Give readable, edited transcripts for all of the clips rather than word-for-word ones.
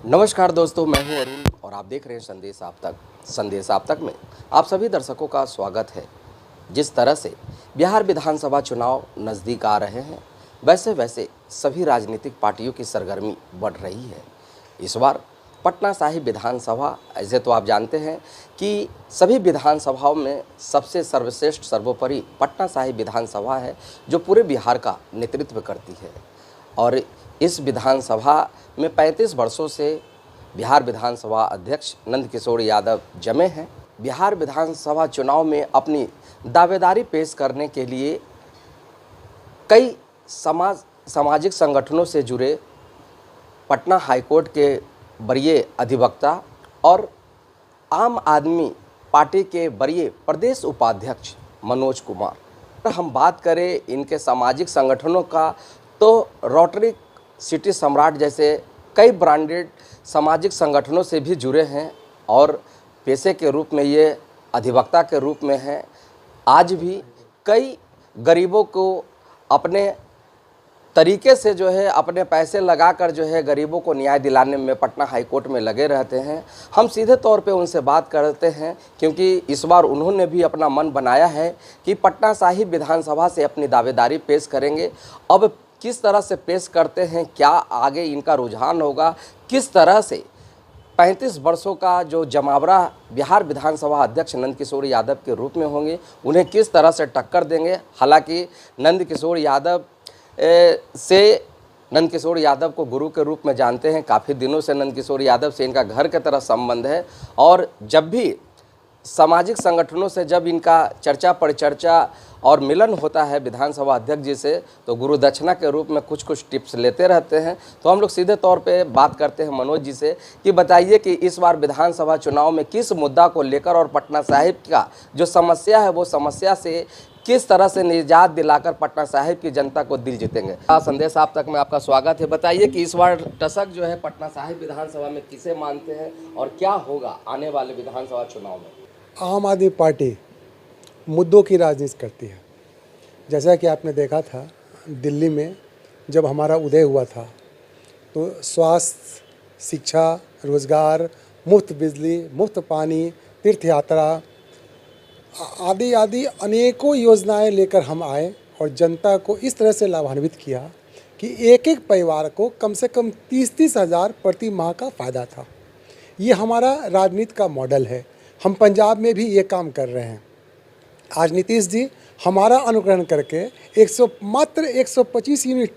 नमस्कार दोस्तों, मैं हूं अरुण और आप देख रहे हैं संदेश आप तक। संदेश आप तक में आप सभी दर्शकों का स्वागत है। जिस तरह से बिहार विधानसभा चुनाव नज़दीक आ रहे हैं, वैसे वैसे सभी राजनीतिक पार्टियों की सरगर्मी बढ़ रही है। इस बार पटना साहिब विधानसभा, ऐसे तो आप जानते हैं कि सभी विधानसभाओं में सबसे सर्वश्रेष्ठ सर्वोपरि पटना साहिब विधानसभा है, जो पूरे बिहार का नेतृत्व करती है। और इस विधानसभा में 35 वर्षों से बिहार विधानसभा अध्यक्ष नंदकिशोर यादव जमे हैं। बिहार विधानसभा चुनाव में अपनी दावेदारी पेश करने के लिए कई सामाजिक संगठनों से जुड़े पटना हाईकोर्ट के वरीय अधिवक्ता और आम आदमी पार्टी के वरीय प्रदेश उपाध्यक्ष मनोज कुमार। हम बात करें इनके सामाजिक संगठनों का, तो रोटरी सिटी सम्राट जैसे कई ब्रांडेड सामाजिक संगठनों से भी जुड़े हैं और पेशे के रूप में ये अधिवक्ता के रूप में हैं। आज भी कई गरीबों को अपने तरीके से जो है अपने पैसे लगाकर जो है गरीबों को न्याय दिलाने में पटना हाईकोर्ट में लगे रहते हैं। हम सीधे तौर पे उनसे बात करते हैं, क्योंकि इस बार उन्होंने भी अपना मन बनाया है कि पटना साहिब विधानसभा से अपनी दावेदारी पेश करेंगे। अब किस तरह से पेश करते हैं, क्या आगे इनका रुझान होगा, किस तरह से 35 वर्षों का जो जमावड़ा बिहार विधानसभा अध्यक्ष नंदकिशोर यादव के रूप में होंगे, उन्हें किस तरह से टक्कर देंगे। हालांकि नंदकिशोर यादव को गुरु के रूप में जानते हैं। काफ़ी दिनों से नंदकिशोर यादव से इनका घर के तरह संबंध है और जब भी सामाजिक संगठनों से जब इनका चर्चा परिचर्चा और मिलन होता है विधानसभा अध्यक्ष जी से, तो गुरु दक्षिणा के रूप में कुछ टिप्स लेते रहते हैं। तो हम लोग सीधे तौर पे बात करते हैं मनोज जी से कि बताइए कि इस बार विधानसभा चुनाव में किस मुद्दा को लेकर और पटना साहिब का जो समस्या है, वो समस्या से किस तरह से निजात दिलाकर पटना साहिब की जनता को दिल जीतेंगे। संदेश आप तक में आपका स्वागत है। बताइए कि इस बार टसक जो है पटना साहिब विधानसभा में किसे मानते हैं और क्या होगा आने वाले विधानसभा चुनाव में? आम आदमी पार्टी मुद्दों की राजनीति करती है। जैसा कि आपने देखा था दिल्ली में जब हमारा उदय हुआ था, तो स्वास्थ्य, शिक्षा, रोजगार, मुफ्त बिजली, मुफ्त पानी, तीर्थ यात्रा आदि आदि अनेकों योजनाएं लेकर हम आए और जनता को इस तरह से लाभान्वित किया कि एक एक परिवार को कम से कम 30-30 हज़ार प्रति माह का फ़ायदा था। ये हमारा राजनीति का मॉडल है। हम पंजाब में भी ये काम कर रहे हैं। आज नीतीश जी हमारा अनुकरण करके मात्र 125 यूनिट,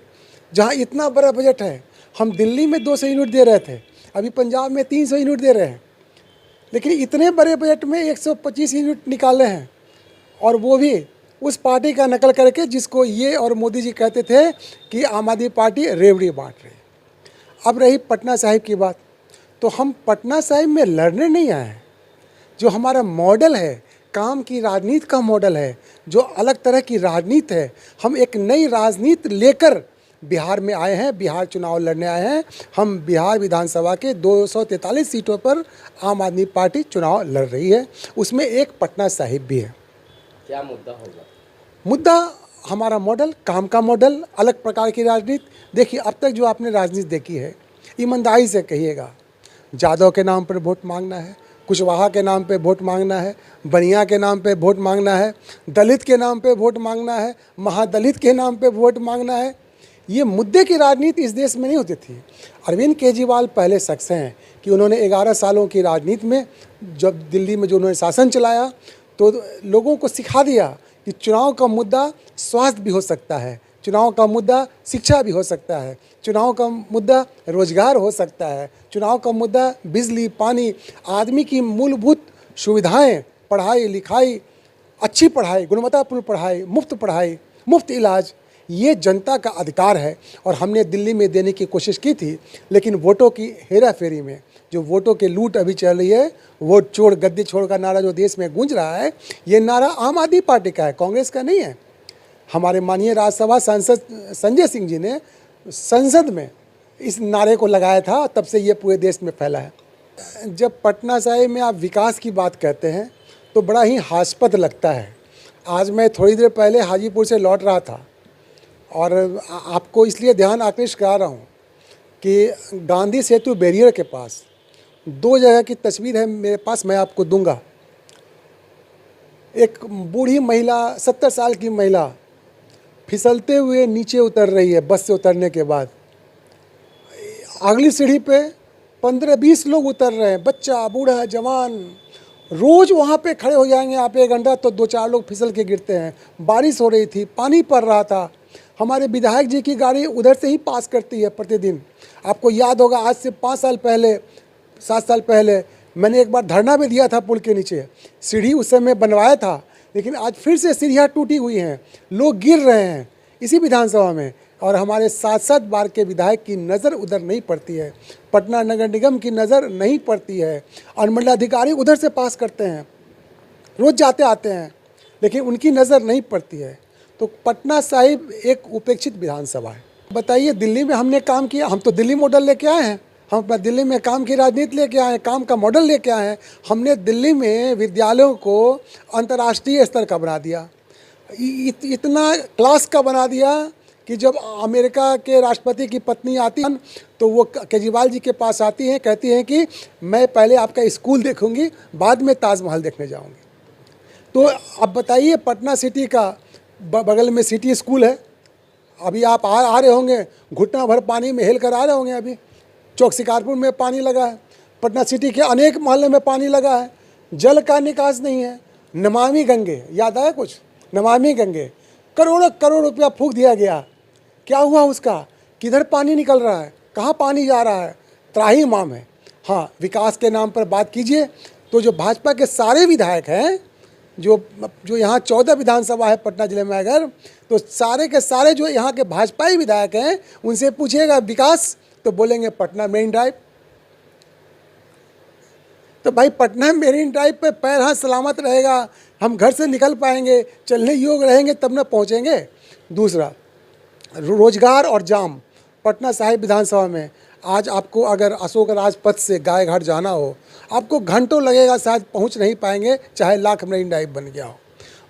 जहां इतना बड़ा बजट है, हम दिल्ली में 200 यूनिट दे रहे थे, अभी पंजाब में 300 यूनिट दे रहे हैं। लेकिन इतने बड़े बजट में 125 यूनिट निकाले हैं, और वो भी उस पार्टी का नकल करके जिसको ये और मोदी जी कहते थे कि आम आदमी पार्टी रेवड़ी बांट रही। अब रही पटना साहिब की बात, तो हम पटना साहिब में लड़ने नहीं आए हैं। जो हमारा मॉडल है, काम की राजनीति का मॉडल है, जो अलग तरह की राजनीति है, हम एक नई राजनीति लेकर बिहार में आए हैं, बिहार चुनाव लड़ने आए हैं। हम बिहार विधानसभा के 243 सीटों पर आम आदमी पार्टी चुनाव लड़ रही है, उसमें एक पटना साहिब भी है। क्या मुद्दा होगा? मुद्दा हमारा मॉडल, काम का मॉडल, अलग प्रकार की राजनीति। देखिए, अब तक जो आपने राजनीति देखी है, ईमानदारी से कहिएगा, जादव के नाम पर वोट मांगना है, कुशवाहा के नाम पे वोट मांगना है, बनिया के नाम पे वोट मांगना है, दलित के नाम पे वोट मांगना है, महादलित के नाम पे वोट मांगना है। ये मुद्दे की राजनीति इस देश में नहीं होती थी। अरविंद केजरीवाल पहले शख्स हैं कि उन्होंने 11 सालों की राजनीति में, जब दिल्ली में जो उन्होंने शासन चलाया, तो लोगों को सिखा दिया कि चुनाव का मुद्दा स्वास्थ्य भी हो सकता है, चुनाव का मुद्दा शिक्षा भी हो सकता है, चुनाव का मुद्दा रोजगार हो सकता है, चुनाव का मुद्दा बिजली, पानी, आदमी की मूलभूत सुविधाएं, पढ़ाई लिखाई, अच्छी पढ़ाई, गुणवत्तापूर्ण पढ़ाई, मुफ्त इलाज, ये जनता का अधिकार है। और हमने दिल्ली में देने की कोशिश की थी, लेकिन वोटों की हेरा फेरी में, जो वोटों की लूट अभी चल रही है, वोट चोर गद्दी छोड़ का नारा जो देश में गूंज रहा है, ये नारा आम आदमी पार्टी का है, कांग्रेस का नहीं है। हमारे माननीय राज्यसभा सांसद संजय सिंह जी ने संसद में इस नारे को लगाया था, तब से ये पूरे देश में फैला है। जब पटना साहिब में आप विकास की बात करते हैं तो बड़ा ही हास्यपद लगता है। आज मैं थोड़ी देर पहले हाजीपुर से लौट रहा था और आपको इसलिए ध्यान आकृष्ट करा रहा हूँ कि गांधी सेतु बैरियर के पास 2 जगह की तस्वीर है मेरे पास, मैं आपको दूंगा। एक बूढ़ी महिला, 70 साल की महिला फिसलते हुए नीचे उतर रही है बस से उतरने के बाद। अगली सीढ़ी पे 15-20 लोग उतर रहे हैं, बच्चा, बूढ़ा, जवान। रोज़ वहाँ पे खड़े हो जाएंगे आप 1 घंटा तो 2-4 लोग फिसल के गिरते हैं। बारिश हो रही थी, पानी पड़ रहा था। हमारे विधायक जी की गाड़ी उधर से ही पास करती है प्रतिदिन। आपको याद होगा, आज से 5 साल पहले, 7 साल पहले मैंने एक बार धरना भी दिया था पुल के नीचे। सीढ़ी उस समय बनवाया था, लेकिन आज फिर से सीढ़ियाँ टूटी हुई हैं, लोग गिर रहे हैं इसी विधानसभा में। और हमारे 7-7 बार के विधायक की नज़र उधर नहीं पड़ती है, पटना नगर निगम की नज़र नहीं पड़ती है। और मंडलाधिकारी उधर से पास करते हैं, रोज़ जाते आते हैं, लेकिन उनकी नज़र नहीं पड़ती है। तो पटना साहिब एक उपेक्षित विधानसभा है। बताइए, दिल्ली में हमने काम किया, हम तो दिल्ली मॉडल लेके आए हैं, हम अपना दिल्ली में काम की राजनीति लेके आए हैं, काम का मॉडल लेके आए हैं। हमने दिल्ली में विद्यालयों को अंतर्राष्ट्रीय स्तर का बना दिया, इतना क्लास का बना दिया कि जब अमेरिका के राष्ट्रपति की पत्नी आती है तो वो केजरीवाल जी के पास आती हैं, कहती हैं कि मैं पहले आपका स्कूल देखूंगी, बाद में ताजमहल देखने जाऊंगी। तो अब बताइए, पटना सिटी का बगल में सिटी स्कूल है, अभी आप आ रहे होंगे, घुटना भर पानी में हिल कर आ रहे होंगे। अभी चौक शिकारपुर में पानी लगा है, पटना सिटी के अनेक मोहल्ले में पानी लगा है, जल का निकास नहीं है। नमामि गंगे, याद आया कुछ? नमामि गंगे, करोड़ों करोड़ रुपया फूंक दिया गया, क्या हुआ उसका? किधर पानी निकल रहा है, कहाँ पानी जा रहा है? त्राही माम है। हाँ, विकास के नाम पर बात कीजिए तो जो भाजपा के सारे विधायक हैं, जो यहाँ 14 विधानसभा है पटना जिले में, अगर तो सारे के सारे जो यहाँ के भाजपाई विधायक हैं, उनसे पूछिएगा विकास तो बोलेंगे पटना मेरीन ड्राइव। तो भाई, पटना मेरीन ड्राइव पे पैर हाथ सलामत रहेगा, हम घर से निकल पाएंगे, चलने योग्य रहेंगे, तब न पहुँचेंगे। दूसरा, रोजगार और जाम। पटना साहिब विधानसभा में आज आपको अगर अशोक राजपथ से गायघाट जाना हो, आपको घंटों लगेगा, शायद पहुंच नहीं पाएंगे, चाहे लाख मेरीन ड्राइव बन गया हो।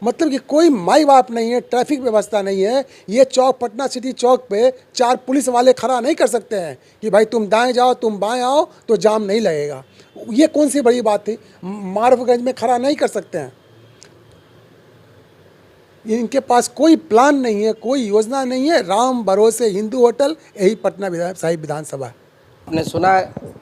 मतलब कि कोई माई बाप नहीं है, ट्रैफिक व्यवस्था नहीं है। ये चौक, पटना सिटी चौक पे 4 पुलिस वाले खड़ा नहीं कर सकते हैं कि भाई तुम दाएं जाओ, तुम बाएं आओ तो जाम नहीं लगेगा। ये कौन सी बड़ी बात थी? मार्वगंज में खड़ा नहीं कर सकते हैं। इनके पास कोई प्लान नहीं है, कोई योजना नहीं है। राम भरोसे हिंदू होटल, यही पटना साहिब विधानसभा है। आपने सुना,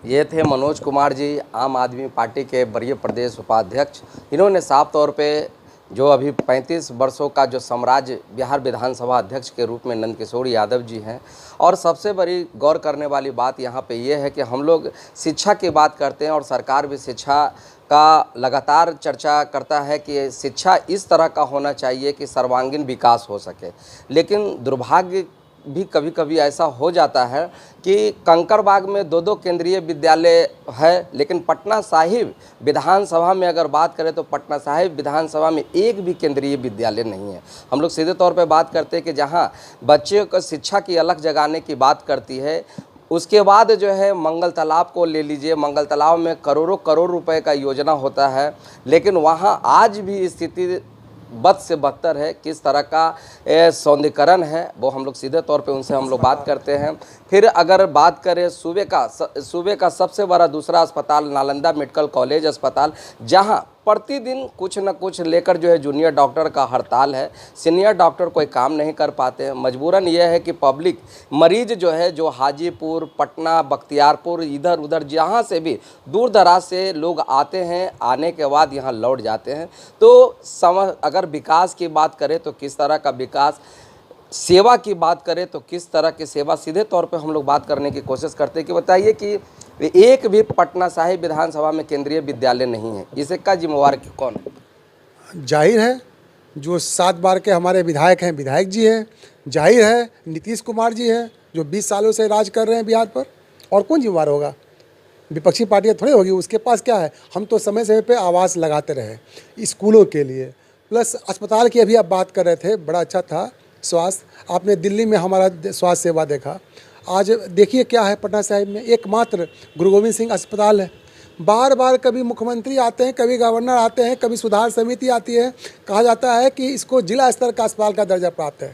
ये थे मनोज कुमार जी, आम आदमी पार्टी के वरीय प्रदेश उपाध्यक्ष। इन्होंने साफ तौर पे जो अभी 35 वर्षों का जो साम्राज्य बिहार विधानसभा अध्यक्ष के रूप में नंदकिशोर यादव जी हैं। और सबसे बड़ी गौर करने वाली बात यहाँ पे ये है कि हम लोग शिक्षा की बात करते हैं और सरकार भी शिक्षा का लगातार चर्चा करता है कि शिक्षा इस तरह का होना चाहिए कि सर्वांगीण विकास हो सके। लेकिन दुर्भाग्य भी कभी कभी ऐसा हो जाता है कि कंकड़बाग में 2-2 केंद्रीय विद्यालय है, लेकिन पटना साहिब विधानसभा में अगर बात करें तो पटना साहिब विधानसभा में एक भी केंद्रीय विद्यालय नहीं है। हम लोग सीधे तौर पे बात करते हैं कि जहां बच्चों को शिक्षा की अलग जगाने की बात करती है, उसके बाद जो है मंगल तालाब को ले लीजिए, मंगल तालाब में करोड़ों करोड़ रुपए का योजना होता है, लेकिन वहाँ आज भी स्थिति बद से बदतर है। किस तरह का सौंदर्यीकरण है वो हम लोग सीधे तौर पे उनसे हम लोग बात करते हैं। फिर अगर बात करें सूबे का सबसे बड़ा दूसरा अस्पताल नालंदा मेडिकल कॉलेज अस्पताल, जहां प्रतिदिन कुछ न कुछ लेकर जो है जूनियर डॉक्टर का हड़ताल है, सीनियर डॉक्टर कोई काम नहीं कर पाते हैं। मजबूरन यह है कि पब्लिक मरीज जो है, जो हाजीपुर, पटना, बख्तियारपुर, इधर उधर जहाँ से भी दूर दराज से लोग आते हैं, आने के बाद यहाँ लौट जाते हैं। तो अगर विकास की बात करें तो किस तरह का विकास, सेवा की बात करें तो किस तरह की सेवा, सीधे तौर पे हम लोग बात करने की कोशिश करते हैं कि बताइए कि एक भी पटना साहिब विधानसभा में केंद्रीय विद्यालय नहीं है, इसका जिम्मेवार कौन है? जाहिर है जो 7 बार के हमारे विधायक हैं, विधायक जी हैं। जाहिर है नीतीश कुमार जी हैं जो 20 सालों से राज कर रहे हैं बिहार पर। और कौन जिम्मेवार होगा? विपक्षी पार्टियाँ थोड़ी होगी, उसके पास क्या है? हम तो समय समय पे आवाज़ लगाते रहे स्कूलों के लिए, प्लस अस्पताल की अभी आप बात कर रहे थे, बड़ा अच्छा था स्वास्थ्य। आपने दिल्ली में हमारा स्वास्थ्य सेवा देखा, आज देखिए क्या है पटना साहिब में। एकमात्र गुरु गोविंद सिंह अस्पताल है। बार बार कभी मुख्यमंत्री आते हैं, कभी गवर्नर आते हैं, कभी सुधार समिति आती है, कहा जाता है कि इसको जिला स्तर का अस्पताल का दर्जा प्राप्त है,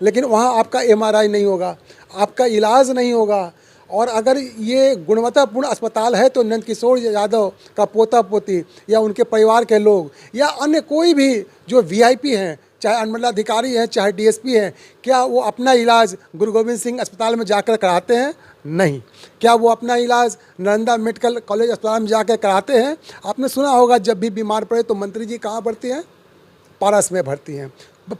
लेकिन वहाँ आपका MRI नहीं होगा, आपका इलाज नहीं होगा। और अगर ये गुणवत्तापूर्ण अस्पताल है तो नंदकिशोर यादव का पोता पोती या उनके परिवार के लोग या अन्य कोई भी जो वीआईपी हैं, चाहे अनुमंडलाधिकारी हैं, चाहे डीएसपी हैं, क्या वो अपना इलाज गुरु गोविंद सिंह अस्पताल में जाकर कराते हैं? नहीं। क्या वो अपना इलाज नालंदा मेडिकल कॉलेज अस्पताल में जाकर कराते हैं? आपने सुना होगा जब भी बीमार पड़े तो मंत्री जी कहाँ भर्ती हैं? पारस में भर्ती हैं,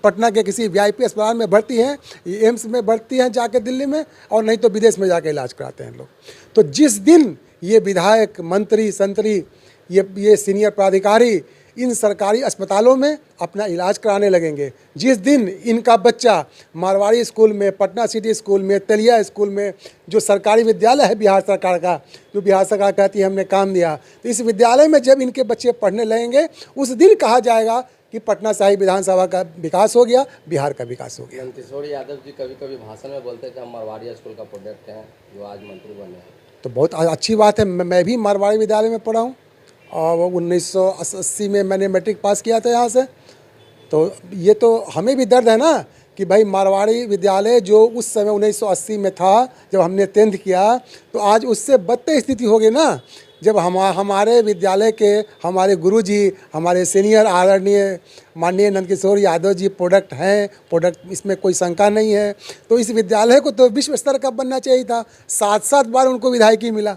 पटना के किसी वीआईपी अस्पताल में भर्ती हैं, एम्स में भर्ती हैं जाके दिल्ली में, और नहीं तो विदेश में जाके इलाज कराते हैं लोग। तो जिस दिन ये विधायक, मंत्री, संतरी, ये सीनियर पदाधिकारी इन सरकारी अस्पतालों में अपना इलाज कराने लगेंगे, जिस दिन इनका बच्चा मारवाड़ी स्कूल में, पटना सिटी स्कूल में, तेलिया स्कूल में, जो सरकारी विद्यालय है बिहार सरकार का, जो बिहार सरकार कहती है हमने काम दिया, तो इस विद्यालय में जब इनके बच्चे पढ़ने लगेंगे उस दिन कहा जाएगा कि पटना साहिब विधानसभा का विकास हो गया, बिहार का विकास हो गया। नंदकिशोर यादव जी कभी कभी भाषण में बोलते हैं कि हम मारवाड़ी स्कूल का प्रोडक्ट हैं जो आज मंत्री बने हैं। तो बहुत अच्छी बात है। मैं भी मारवाड़ी विद्यालय में पढ़ा हूँ और 1980 में मैंने मैट्रिक पास किया था यहाँ से। तो ये तो हमें भी दर्द है ना कि भाई मारवाड़ी विद्यालय जो उस समय 1980 में था जब हमने 10th किया, तो आज उससे बदतर स्थिति हो गई ना। जब हमारे विद्यालय के हमारे गुरुजी, हमारे सीनियर आदरणीय माननीय नंदकिशोर यादव जी प्रोडक्ट हैं, प्रोडक्ट इसमें कोई शंका नहीं है, तो इस विद्यालय को तो विश्व स्तर का बनना चाहिए था। 7-7 बार उनको विधायकी मिला,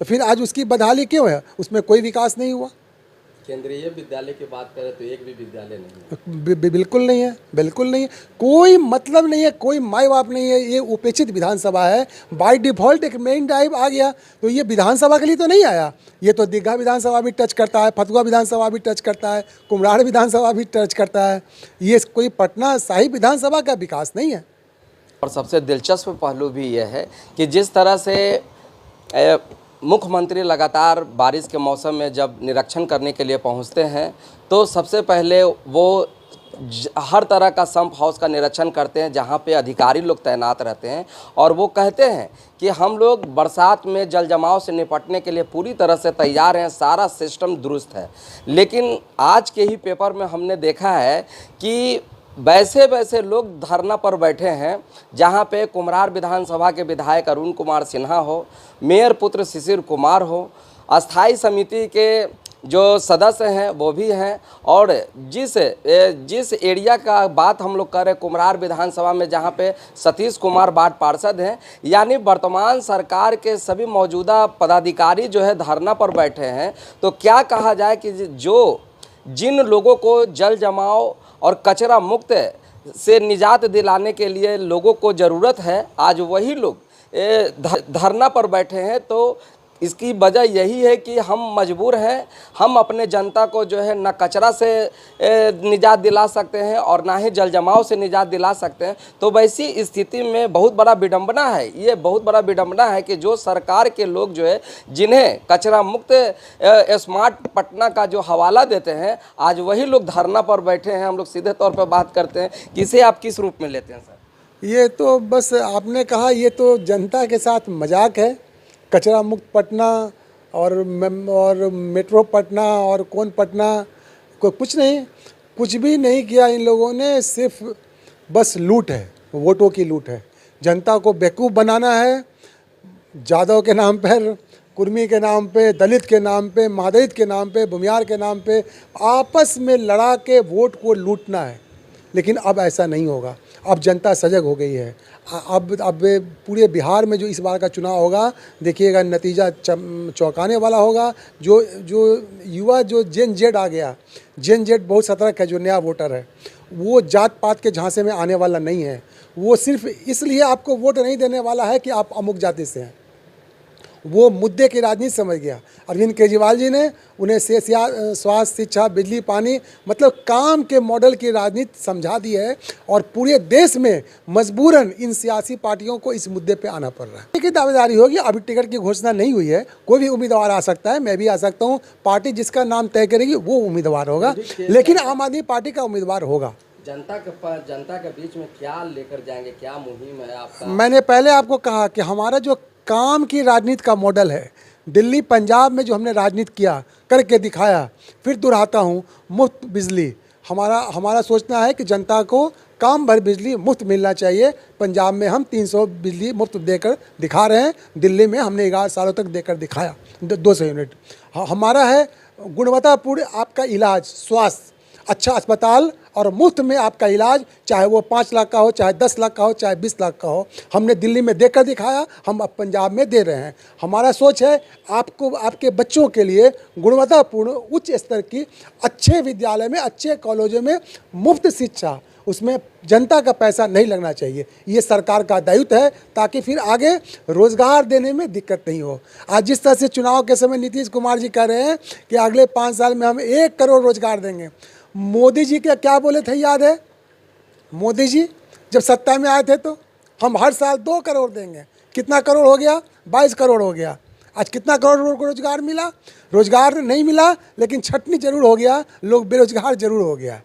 तो फिर आज उसकी बदहाली क्यों है? उसमें कोई विकास नहीं हुआ। केंद्रीय विद्यालय की बात करें तो एक भी विद्यालय नहीं है। बिल्कुल नहीं है, बिल्कुल नहीं है, कोई मतलब नहीं है, कोई माई बाप नहीं है। ये उपेक्षित विधानसभा है, बाय डिफॉल्ट एक मेन ड्राइव आ गया, तो ये विधानसभा के लिए तो नहीं आया। ये तो दीघा विधानसभा भी टच करता है, फतुहा विधानसभा भी टच करता है, कुम्हराड़ विधानसभा भी टच करता है। ये कोई पटना साहिब विधानसभा का विकास नहीं है। और सबसे दिलचस्प पहलू भी यह है कि जिस तरह से मुख्यमंत्री लगातार बारिश के मौसम में जब निरीक्षण करने के लिए पहुंचते हैं तो सबसे पहले वो हर तरह का संप हाउस का निरीक्षण करते हैं जहां पे अधिकारी लोग तैनात रहते हैं, और वो कहते हैं कि हम लोग बरसात में जल जमाव से निपटने के लिए पूरी तरह से तैयार हैं, सारा सिस्टम दुरुस्त है। लेकिन आज के ही पेपर में हमने देखा है कि वैसे लोग धरना पर बैठे हैं जहां पे कुम्हरार विधानसभा के विधायक अरुण कुमार सिन्हा हो, मेयर पुत्र शिशिर कुमार हो, अस्थाई समिति के जो सदस्य हैं वो भी हैं, और जिस एरिया का बात हम लोग कर रहे हैं कुम्हरार विधानसभा में जहां पे सतीश कुमार बाट पार्षद हैं, यानी वर्तमान सरकार के सभी मौजूदा पदाधिकारी जो है धरना पर बैठे हैं। तो क्या कहा जाए कि जिन लोगों को जल जमाव और कचरा मुक्त से निजात दिलाने के लिए लोगों को ज़रूरत है, आज वही लोग धरना पर बैठे हैं। तो इसकी वजह यही है कि हम मजबूर हैं, हम अपने जनता को जो है न कचरा से निजात दिला सकते हैं और ना ही जल जमाव से निजात दिला सकते हैं। तो वैसी स्थिति में बहुत बड़ा विडंबना है, ये बहुत बड़ा विडंबना है कि जो सरकार के लोग जो है जिन्हें कचरा मुक्त स्मार्ट पटना का जो हवाला देते हैं, आज वही लोग धरना पर बैठे हैं। हम लोग सीधे तौर पर बात करते हैं कि इसे आप किस रूप में लेते हैं सर? ये तो बस आपने कहा, ये तो जनता के साथ मजाक है। कचरा मुक्त पटना और मेट्रो पटना और कौन पटना, कोई कुछ नहीं, कुछ भी नहीं किया इन लोगों ने। सिर्फ बस लूट है, वोटों की लूट है, जनता को बेवकूफ़ बनाना है। जादव के नाम पर, कुर्मी के नाम पे, दलित के नाम पे, महादलित के नाम पे, भूमियार के नाम पे आपस में लड़ा के वोट को लूटना है। लेकिन अब ऐसा नहीं होगा, अब जनता सजग हो गई है। अब पूरे बिहार में जो इस बार का चुनाव होगा, देखिएगा नतीजा चौंकाने वाला होगा। जो युवा जो जेन जेड आ गया, जेन जेड बहुत सतर्क है, जो नया वोटर है, वो जात पात के झांसे में आने वाला नहीं है। वो सिर्फ इसलिए आपको वोट नहीं देने वाला है कि आप अमुक जाति से हैं, वो मुद्दे की राजनीति समझ गया। अरविंद केजरीवाल जी ने उन्हें स्वास्थ्य, शिक्षा, बिजली, पानी, मतलब काम के मॉडल की राजनीति समझा दी है, और पूरे देश में मजबूरन इन सियासी पार्टियों को इस मुद्दे पे आना पड़ रहा है। की दावेदारी होगी, अभी टिकट की घोषणा नहीं हुई है, कोई भी उम्मीदवार आ सकता है, मैं भी आ सकता हूँ। पार्टी जिसका नाम तय करेगी वो उम्मीदवार होगा, लेकिन आम आदमी पार्टी का उम्मीदवार होगा। जनता के बीच में क्या लेकर जाएंगे, क्या मुहिम है आपका? मैंने पहले आपको कहा कि हमारा जो काम की राजनीति का मॉडल है, दिल्ली पंजाब में जो हमने राजनीति किया, करके दिखाया, फिर दोहराता हूँ, मुफ्त बिजली। हमारा सोचना है कि जनता को काम भर बिजली मुफ्त मिलना चाहिए। पंजाब में हम 300 बिजली मुफ्त देकर दिखा रहे हैं, दिल्ली में हमने 11 सालों तक देकर दिखाया 200 यूनिट। हमारा है गुणवत्तापूर्ण आपका इलाज, स्वास्थ्य, अच्छा अस्पताल और मुफ्त में आपका इलाज, चाहे वो 5 लाख का हो, चाहे 10 लाख का हो, चाहे 20 लाख का हो। हमने दिल्ली में देकर दिखाया, हम अब पंजाब में दे रहे हैं। हमारा सोच है आपको, आपके बच्चों के लिए गुणवत्तापूर्ण उच्च स्तर की अच्छे विद्यालय में, अच्छे कॉलेजों में मुफ्त शिक्षा, उसमें जनता का पैसा नहीं लगना चाहिए। ये सरकार का दायित्व है, ताकि फिर आगे रोज़गार देने में दिक्कत नहीं हो। आज जिस तरह से चुनाव के समय नीतीश कुमार जी कह रहे हैं कि अगले 5 साल में हम 1 करोड़ रोज़गार देंगे। मोदी जी क्या बोले थे याद है? मोदी जी जब सत्ता में आए थे तो हम हर साल 2 करोड़ देंगे। कितना करोड़ हो गया? 22 करोड़ हो गया। आज कितना करोड़ को रोज़गार मिला? रोज़गार नहीं मिला, लेकिन छटनी जरूर हो गया, लोग बेरोजगार जरूर हो गया।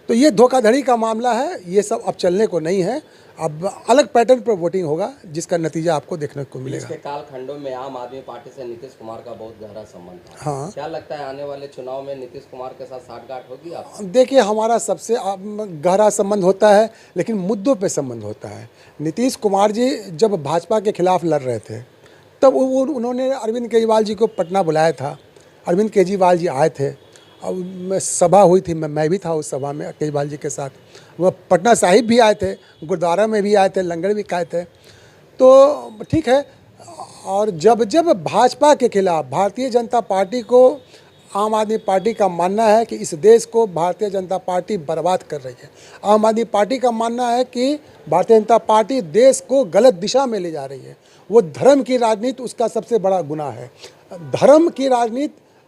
तो ये धोखाधड़ी का मामला है, ये सब अब चलने को नहीं है। अब अलग पैटर्न पर वोटिंग होगा, जिसका नतीजा आपको देखने को मिलेगा। पिछले कालखंडों में आम आदमी पार्टी से नीतीश कुमार का बहुत गहरा संबंध था। हाँ, क्या लगता है आने वाले चुनाव में नीतीश कुमार के साथ साठगांठ होगी आप? देखिए, हमारा सबसे गहरा संबंध होता है, लेकिन मुद्दों पे संबंध होता है। नीतीश कुमार जी जब भाजपा के खिलाफ लड़ रहे थे, तब उन्होंने अरविंद केजरीवाल जी को पटना बुलाया था। अरविंद केजरीवाल जी आए थे, और सभा हुई थी, मैं भी था उस सभा में केजरीवाल जी के साथ। वो पटना साहिब भी आए थे, गुरुद्वारा में भी आए थे, लंगर भी खाए थे। तो ठीक है। और जब भाजपा के खिलाफ भारतीय जनता पार्टी को, आम आदमी पार्टी का मानना है कि इस देश को भारतीय जनता पार्टी बर्बाद कर रही है। आम आदमी पार्टी का मानना है कि भारतीय जनता पार्टी देश को गलत दिशा में ले जा रही है। वो धर्म की राजनीति उसका सबसे बड़ा गुनाह है। धर्म की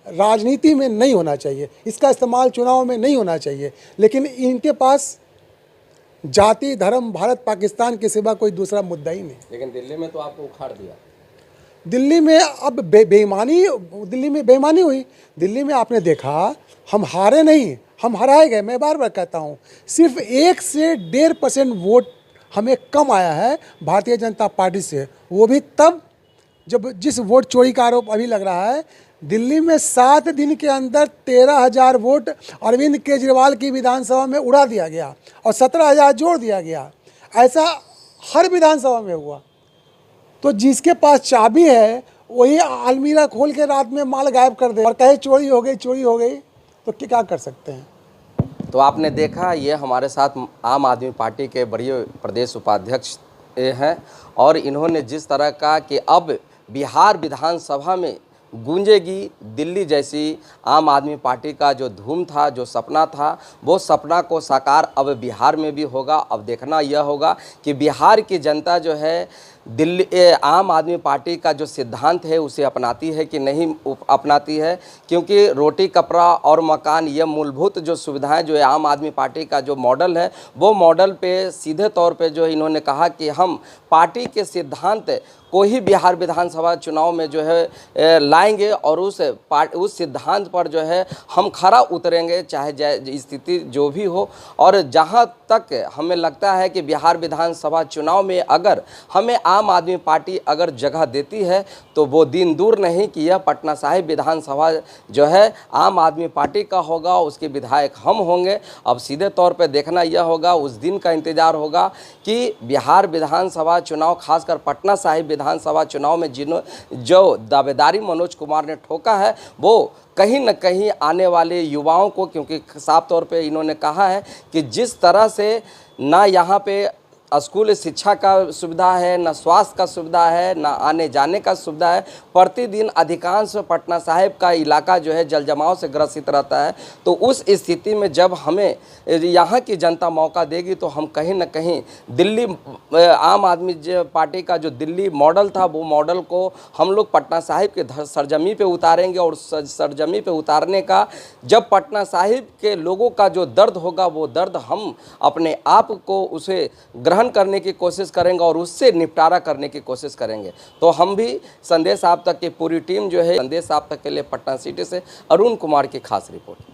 राजनीति में नहीं होना चाहिए, इसका इस्तेमाल चुनाव में नहीं होना चाहिए। लेकिन इनके पास जाति, धर्म, भारत पाकिस्तान के सिवा कोई दूसरा मुद्दा ही नहीं। लेकिन दिल्ली में तो आपको उखाड़ दिया। दिल्ली में अब दिल्ली में बेईमानी हुई। दिल्ली में आपने देखा, हम हारे नहीं, हम हराए गए। मैं बार बार कहता हूँ, सिर्फ 1 से 1.5% वोट हमें कम आया है भारतीय जनता पार्टी से। वो भी तब जब जिस वोट चोरी का आरोप अभी लग रहा है। दिल्ली में 7 दिन के अंदर 13,000 वोट अरविंद केजरीवाल की विधानसभा में उड़ा दिया गया और 17,000 जोड़ दिया गया। ऐसा हर विधानसभा में हुआ। तो जिसके पास चाबी है वही अलमीरा खोल के रात में माल गायब कर दे और कहे चोरी हो गई, चोरी हो गई, तो क्या कर सकते हैं? तो आपने देखा, ये हमारे साथ आम आदमी पार्टी के बड़े प्रदेश उपाध्यक्ष हैं, और इन्होंने जिस तरह का कि अब बिहार विधानसभा में गूंजेगी दिल्ली जैसी आम आदमी पार्टी का जो धूम था, जो सपना था, वो सपना को साकार अब बिहार में भी होगा। अब देखना यह होगा कि बिहार की जनता जो है दिल्ली आम आदमी पार्टी का जो सिद्धांत है उसे अपनाती है कि नहीं अपनाती है। क्योंकि रोटी, कपड़ा और मकान, ये मूलभूत जो सुविधाएं जो है आम आदमी पार्टी का जो मॉडल है, वो मॉडल पे सीधे तौर पे जो इन्होंने कहा कि हम पार्टी के सिद्धांत को ही बिहार विधानसभा चुनाव में जो है लाएंगे, और उस सिद्धांत पर जो है हम खरा उतरेंगे, चाहे स्थिति जो भी हो। और जहां तक हमें लगता है कि बिहार विधानसभा चुनाव में अगर हमें आम आदमी पार्टी अगर जगह देती है, तो वो दिन दूर नहीं कि यह पटना साहिब विधानसभा जो है आम आदमी पार्टी का होगा, उसके विधायक हम होंगे। अब सीधे तौर पे देखना यह होगा, उस दिन का इंतज़ार होगा कि बिहार विधानसभा चुनाव, खासकर पटना साहिब विधानसभा चुनाव में जो दावेदारी मनोज कुमार ने ठोका है, वो कहीं न कहीं आने वाले युवाओं को, क्योंकि साफ तौर पे इन्होंने कहा है कि जिस तरह से ना यहाँ पे स्कूल शिक्षा का सुविधा है, ना स्वास्थ्य का सुविधा है, ना आने जाने का सुविधा है। प्रतिदिन अधिकांश पटना साहिब का इलाका जो है जल जमाव से ग्रसित रहता है। तो उस स्थिति में जब हमें यहाँ की जनता मौका देगी, तो हम कहीं न कहीं दिल्ली आम आदमी पार्टी का जो दिल्ली मॉडल था, वो मॉडल को हम लोग पटना साहिब के सरजमी पे उतारेंगे। और सरजमी पे उतारने का जब पटना साहिब के लोगों का जो दर्द होगा, वो दर्द हम अपने आप को उसे ग्रहण करने की कोशिश करेंगे और उससे निपटारा करने की कोशिश करेंगे। तो हम भी संदेश आप तक की पूरी टीम जो है, संदेश आप तक के लिए पटना सिटी से अरुण कुमार की खास रिपोर्ट।